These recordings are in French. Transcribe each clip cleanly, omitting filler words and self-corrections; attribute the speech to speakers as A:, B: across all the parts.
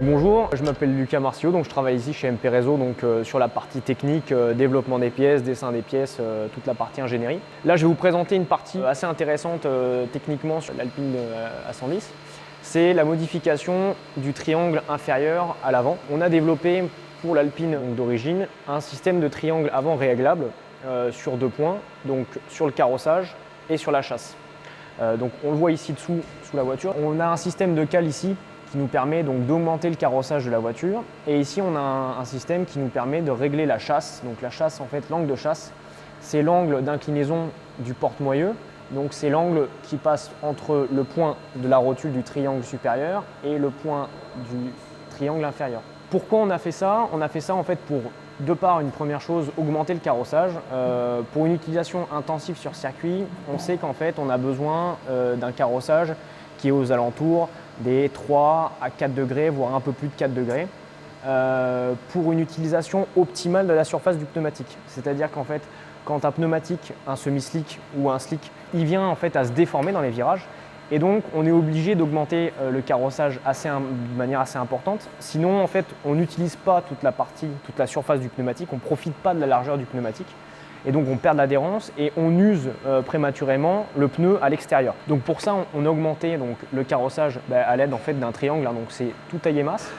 A: Bonjour, je m'appelle Lucas Marcio, donc je travaille ici chez MP Réseau sur la partie technique, développement des pièces, dessin des pièces, toute la partie ingénierie. Là, je vais vous présenter une partie assez intéressante techniquement sur l'Alpine A110. C'est la modification du triangle inférieur à l'avant. On a développé pour l'Alpine d'origine un système de triangle avant réglable sur 2 points, donc sur le carrossage et sur la chasse. Donc on le voit ici dessous, sous la voiture. On a un système de cale ici qui nous permet donc d'augmenter le carrossage de la voiture. Et ici, on a un système qui nous permet de régler la chasse. Donc la chasse, en fait, l'angle de chasse, c'est l'angle d'inclinaison du porte-moyeu. Donc c'est l'angle qui passe entre le point de la rotule du triangle supérieur et le point du triangle inférieur. Pourquoi on a fait ça? On a fait ça en fait pour, de part, une première chose, augmenter le carrossage. Pour une utilisation intensive sur circuit, on sait qu'en fait, on a besoin d'un carrossage qui est aux alentours des 3 à 4 degrés, voire un peu plus de 4 degrés, pour une utilisation optimale de la surface du pneumatique. C'est-à-dire qu'en fait, quand un pneumatique, un semi-slick ou un slick, il vient en fait à se déformer dans les virages, et donc on est obligé d'augmenter le carrossage de manière assez importante. Sinon, en fait, on n'utilise pas toute la surface du pneumatique, on ne profite pas de la largeur du pneumatique. Et donc on perd de l'adhérence et on use prématurément le pneu à l'extérieur. Donc pour ça, on a augmenté donc, le carrossage à l'aide en fait, d'un triangle, donc c'est tout taillé masse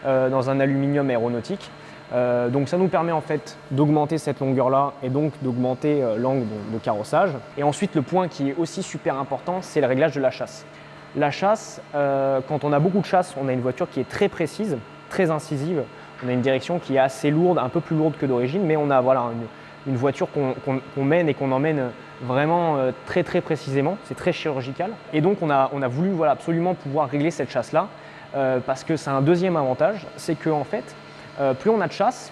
A: dans un aluminium aéronautique. Donc ça nous permet en fait d'augmenter cette longueur-là et donc d'augmenter l'angle de carrossage. Et ensuite, le point qui est aussi super important, c'est le réglage de la chasse. La chasse, quand on a beaucoup de chasse, on a une voiture qui est très précise, très incisive. On a une direction qui est assez lourde, un peu plus lourde que d'origine, mais on a voilà, une voiture qu'on mène et qu'on emmène vraiment très précisément, c'est très chirurgical. Et donc on a voulu absolument pouvoir régler cette chasse-là parce que c'est un deuxième avantage, c'est qu'en fait, plus on a de chasse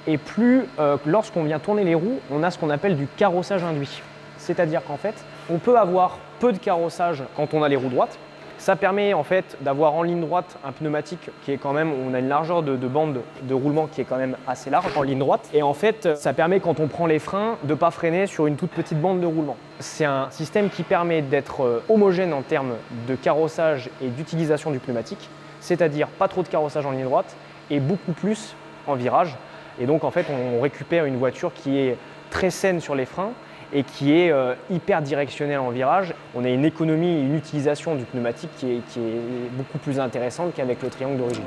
A: et plus lorsqu'on vient tourner les roues, on a ce qu'on appelle du carrossage induit. C'est-à-dire qu'en fait, on peut avoir peu de carrossage quand on a les roues droites. Ça permet en fait d'avoir en ligne droite un pneumatique qui est quand même, on a une largeur de bande de roulement qui est quand même assez large en ligne droite. Et en fait, ça permet quand on prend les freins de ne pas freiner sur une toute petite bande de roulement. C'est un système qui permet d'être homogène en termes de carrossage et d'utilisation du pneumatique, c'est-à-dire pas trop de carrossage en ligne droite et beaucoup plus en virage. Et donc en fait, on récupère une voiture qui est très saine sur les freins et qui est hyper directionnel en virage. On a une économie et une utilisation du pneumatique qui est beaucoup plus intéressante qu'avec le triangle d'origine.